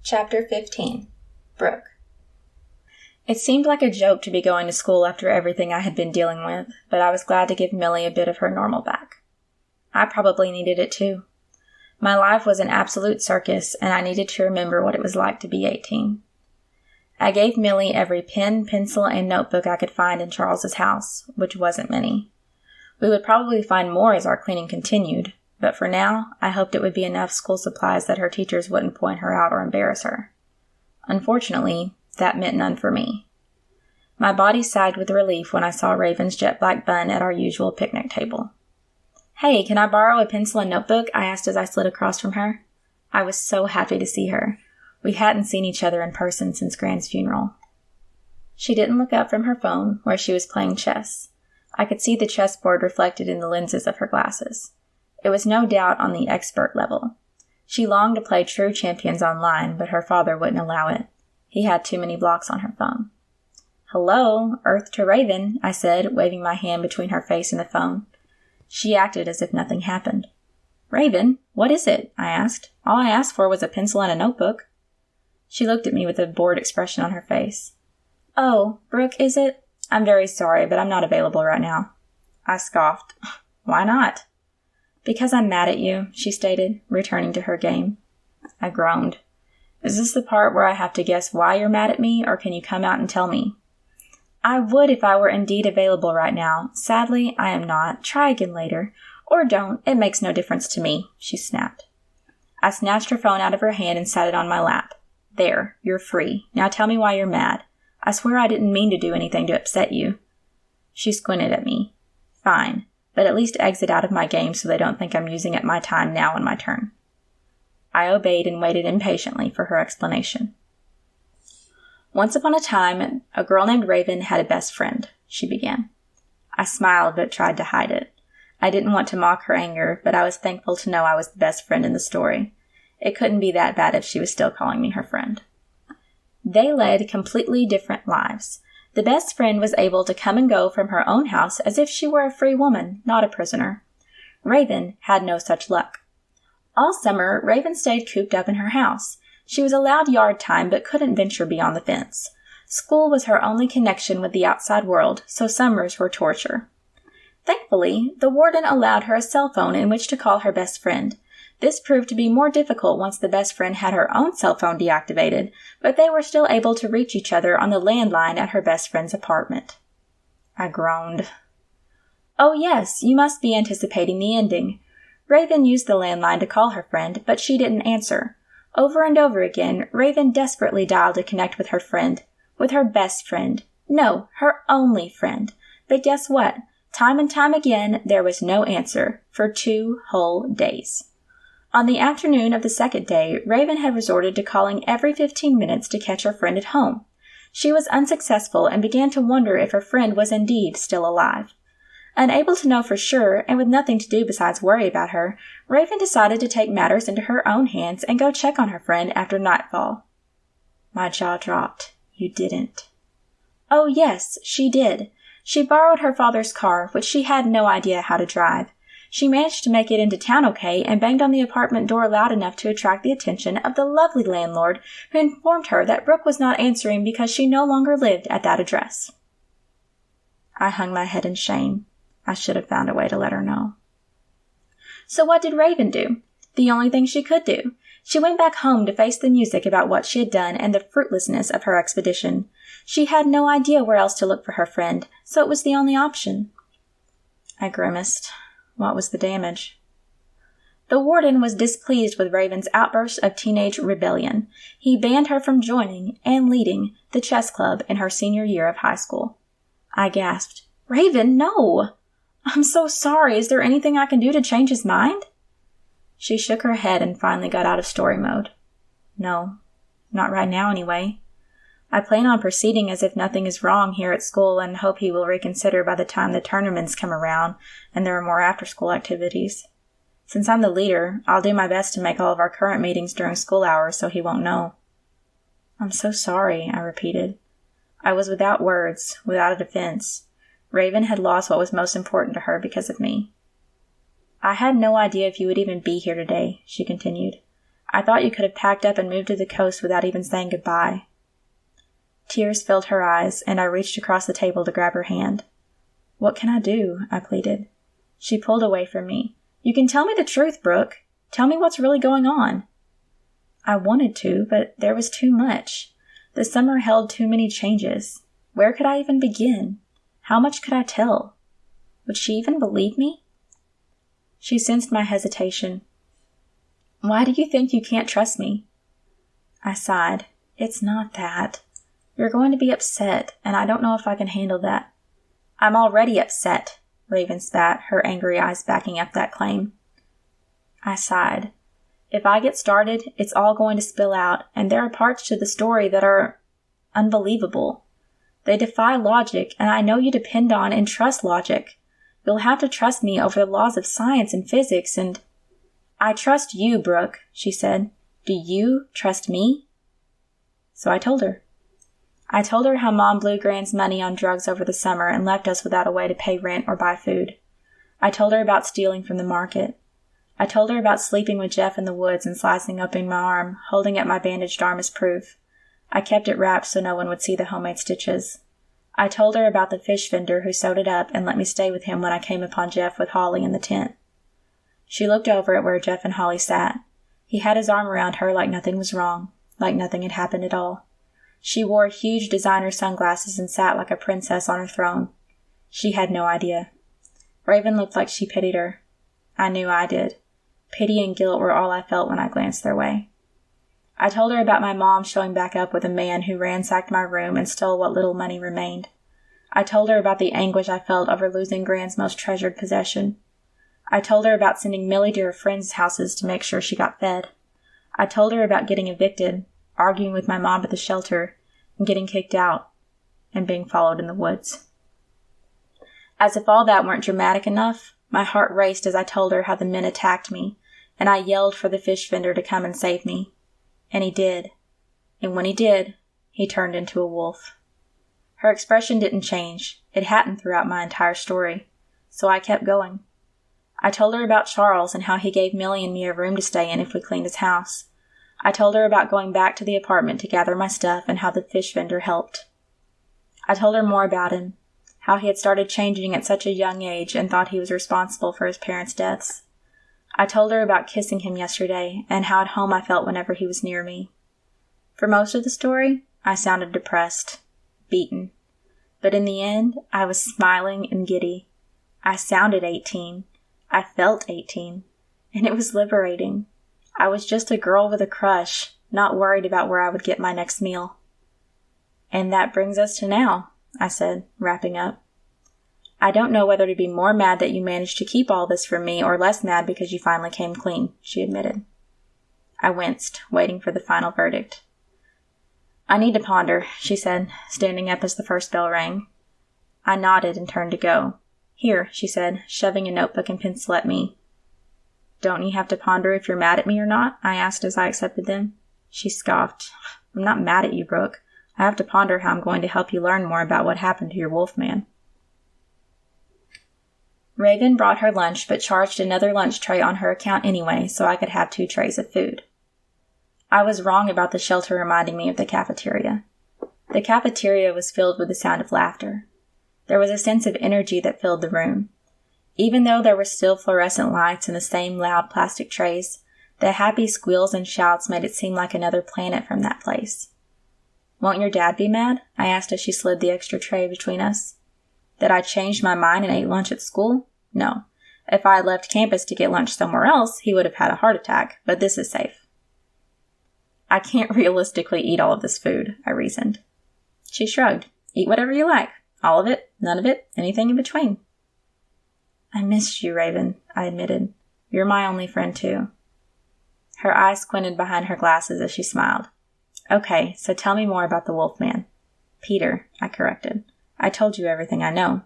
Chapter 15. Brooke. It seemed like a joke to be going to school after everything I had been dealing with, but I was glad to give Millie a bit of her normal back. I probably needed it too. My life was an absolute circus, and I needed to remember what it was like to be 18. I gave Millie every pen, pencil, and notebook I could find in Charles's house, which wasn't many. We would probably find more as our cleaning continued, but for now, I hoped it would be enough school supplies that her teachers wouldn't point her out or embarrass her. Unfortunately, that meant none for me. My body sagged with relief when I saw Raven's jet black bun at our usual picnic table. "Hey, can I borrow a pencil and notebook?" I asked as I slid across from her. I was so happy to see her. We hadn't seen each other in person since Grant's funeral. She didn't look up from her phone, where she was playing chess. I could see the chessboard reflected in the lenses of her glasses. It was no doubt on the expert level. She longed to play true champions online, but her father wouldn't allow it. He had too many blocks on her phone. "Hello, Earth to Raven," I said, waving my hand between her face and the phone. She acted as if nothing happened. "Raven, what is it?" I asked. "All I asked for was a pencil and a notebook." She looked at me with a bored expression on her face. "Oh, Brooke, is it? I'm very sorry, but I'm not available right now." I scoffed. "Why not?" "Because I'm mad at you," she stated, returning to her game. I groaned. "Is this the part where I have to guess why you're mad at me, or can you come out and tell me?" "I would if I were indeed available right now. Sadly, I am not. Try again later. Or don't. It makes no difference to me," she snapped. I snatched her phone out of her hand and sat it on my lap. "There, you're free. Now tell me why you're mad. I swear I didn't mean to do anything to upset you." She squinted at me. "Fine. But at least exit out of my game so they don't think I'm using up my time now in my turn." I obeyed and waited impatiently for her explanation. "Once upon a time, a girl named Raven had a best friend," she began. I smiled but tried to hide it. I didn't want to mock her anger, but I was thankful to know I was the best friend in the story. It couldn't be that bad if she was still calling me her friend. They led completely different lives. The best friend was able to come and go from her own house as if she were a free woman, not a prisoner. Raven had no such luck. All summer, Raven stayed cooped up in her house. She was allowed yard time but couldn't venture beyond the fence. School was her only connection with the outside world, so summers were torture. Thankfully, the warden allowed her a cell phone in which to call her best friend. This proved to be more difficult once the best friend had her own cell phone deactivated, but they were still able to reach each other on the landline at her best friend's apartment. I groaned. "Oh yes, you must be anticipating the ending." Raven used the landline to call her friend, but she didn't answer. Over and over again, Raven desperately dialed to connect with her friend. With her best friend. No, her only friend. But guess what? Time and time again, there was no answer, for 2 whole days. On the afternoon of the second day, Raven had resorted to calling every 15 minutes to catch her friend at home. She was unsuccessful and began to wonder if her friend was indeed still alive. Unable to know for sure, and with nothing to do besides worry about her, Raven decided to take matters into her own hands and go check on her friend after nightfall. My jaw dropped. "You didn't." "Oh yes, she did. She borrowed her father's car, which she had no idea how to drive. She managed to make it into town okay and banged on the apartment door loud enough to attract the attention of the lovely landlord, who informed her that Brooke was not answering because she no longer lived at that address." I hung my head in shame. I should have found a way to let her know. So what did Raven do? The only thing she could do. She went back home to face the music about what she had done and the fruitlessness of her expedition. She had no idea where else to look for her friend, so it was the only option. I grimaced. What was the damage? The warden was displeased with Raven's outburst of teenage rebellion. He banned her from joining and leading the chess club in her senior year of high school. I gasped. "Raven, no! I'm so sorry. Is there anything I can do to change his mind?" She shook her head and finally got out of story mode. "No, not right now anyway. I plan on proceeding as if nothing is wrong here at school and hope he will reconsider by the time the tournaments come around and there are more after-school activities. Since I'm the leader, I'll do my best to make all of our current meetings during school hours so he won't know." "I'm so sorry," I repeated. I was without words, without a defense. Raven had lost what was most important to her because of me. "I had no idea if you would even be here today," she continued. I thought you could have packed up and moved to the coast without even saying goodbye." Tears filled her eyes, and I reached across the table to grab her hand. "What can I do?" I pleaded. She pulled away from me. "You can tell me the truth, Brooke. Tell me what's really going on." I wanted to, but there was too much. The summer held too many changes. Where could I even begin? How much could I tell? Would she even believe me? She sensed my hesitation. "Why do you think you can't trust me?" I sighed. "It's not that. You're going to be upset, and I don't know if I can handle that." "I'm already upset," Raven spat, her angry eyes backing up that claim. I sighed. "If I get started, it's all going to spill out, and there are parts to the story that are unbelievable. They defy logic, and I know you depend on and trust logic. You'll have to trust me over the laws of science and physics, and—" "I trust you, Brooke," she said. "Do you trust me?" So I told her. I told her how Mom blew Gran's money on drugs over the summer and left us without a way to pay rent or buy food. I told her about stealing from the market. I told her about sleeping with Jeff in the woods and slicing open my arm, holding up my bandaged arm as proof. I kept it wrapped so no one would see the homemade stitches. I told her about the fish vendor who sewed it up and let me stay with him when I came upon Jeff with Holly in the tent. She looked over at where Jeff and Holly sat. He had his arm around her like nothing was wrong, like nothing had happened at all. She wore huge designer sunglasses and sat like a princess on her throne. She had no idea. Raven looked like she pitied her. I knew I did. Pity and guilt were all I felt when I glanced their way. I told her about my mom showing back up with a man who ransacked my room and stole what little money remained. I told her about the anguish I felt over losing Gran's most treasured possession. I told her about sending Millie to her friends' houses to make sure she got fed. I told her about getting evicted, arguing with my mom at the shelter, and getting kicked out, and being followed in the woods. As if all that weren't dramatic enough, my heart raced as I told her how the men attacked me, and I yelled for the fish vendor to come and save me. And he did. And when he did, he turned into a wolf. Her expression didn't change. It hadn't throughout my entire story. So I kept going. I told her about Charles and how he gave Millie and me a room to stay in if we cleaned his house. I told her about going back to the apartment to gather my stuff and how the fish vendor helped. I told her more about him, how he had started changing at such a young age and thought he was responsible for his parents' deaths. I told her about kissing him yesterday and how at home I felt whenever he was near me. For most of the story, I sounded depressed, beaten. But in the end, I was smiling and giddy. I sounded 18. I felt 18. And it was liberating. I was just a girl with a crush, not worried about where I would get my next meal. "And that brings us to now," I said, wrapping up. "I don't know whether to be more mad that you managed to keep all this from me or less mad because you finally came clean," she admitted. I winced, waiting for the final verdict. "I need to ponder," she said, standing up as the first bell rang. I nodded and turned to go. "Here," she said, shoving a notebook and pencil at me. "Don't you have to ponder if you're mad at me or not?" I asked as I accepted them. She scoffed. "I'm not mad at you, Brooke. I have to ponder how I'm going to help you learn more about what happened to your wolf man." Raven brought her lunch but charged another lunch tray on her account anyway, so I could have 2 trays of food. I was wrong about the shelter reminding me of the cafeteria. The cafeteria was filled with the sound of laughter. There was a sense of energy that filled the room. Even though there were still fluorescent lights and the same loud plastic trays, the happy squeals and shouts made it seem like another planet from that place. "Won't your dad be mad?" I asked as she slid the extra tray between us. That I changed my mind and ate lunch at school? No. If I had left campus to get lunch somewhere else, he would have had a heart attack, but this is safe. "I can't realistically eat all of this food," I reasoned. She shrugged. "Eat whatever you like. All of it, none of it, anything in between." "I missed you, Raven," I admitted. "You're my only friend, too." Her eyes squinted behind her glasses as she smiled. "Okay, so tell me more about the wolf man." "Peter," I corrected. "I told you everything I know."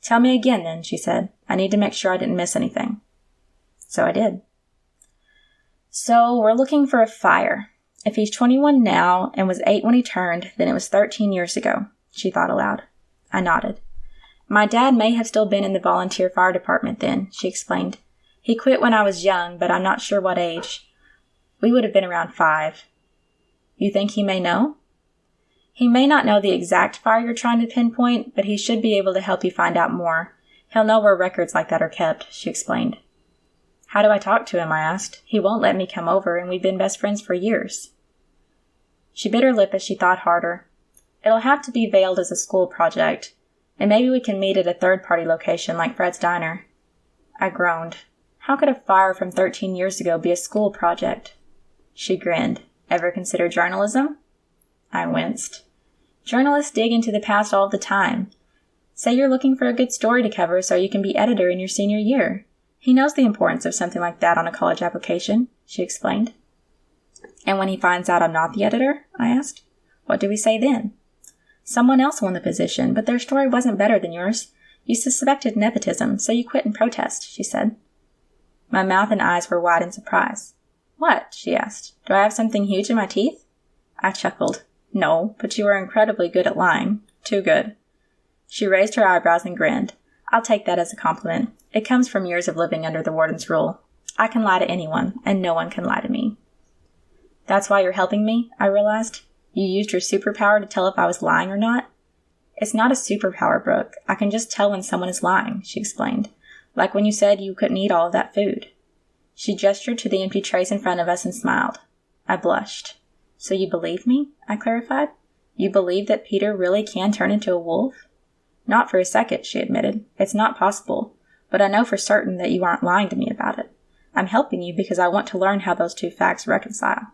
"Tell me again, then," she said. "I need to make sure I didn't miss anything." So I did. "So we're looking for a fire. If he's 21 now and was 8 when he turned, then it was 13 years ago," she thought aloud. I nodded. "My dad may have still been in the volunteer fire department then," she explained. "He quit when I was young, but I'm not sure what age. We would have been around 5. You think he may know? He may not know the exact fire you're trying to pinpoint, but he should be able to help you find out more. He'll know where records like that are kept, she explained. How do I talk to him, I asked. He won't let me come over, and we've been best friends for years. She bit her lip as she thought harder. It'll have to be veiled as a school project, and maybe we can meet at a third-party location like Fred's Diner. I groaned. How could a fire from 13 years ago be a school project? She grinned. Ever consider journalism? I winced. Journalists dig into the past all the time. Say you're looking for a good story to cover so you can be editor in your senior year. He knows the importance of something like that on a college application, she explained. And when he finds out I'm not the editor? I asked. What do we say then? Someone else won the position, but their story wasn't better than yours. You suspected nepotism, so you quit in protest, she said. My mouth and eyes were wide in surprise. What? She asked. Do I have something huge in my teeth? I chuckled. No, but you are incredibly good at lying. Too good. She raised her eyebrows and grinned. I'll take that as a compliment. It comes from years of living under the warden's rule. I can lie to anyone, and no one can lie to me. That's why you're helping me, I realized. You used your superpower to tell if I was lying or not? It's not a superpower, Brooke. I can just tell when someone is lying, she explained. Like when you said you couldn't eat all of that food. She gestured to the empty trays in front of us and smiled. I blushed. So you believe me? I clarified. You believe that Peter really can turn into a wolf? Not for a second, she admitted. It's not possible. But I know for certain that you aren't lying to me about it. I'm helping you because I want to learn how those two facts reconcile.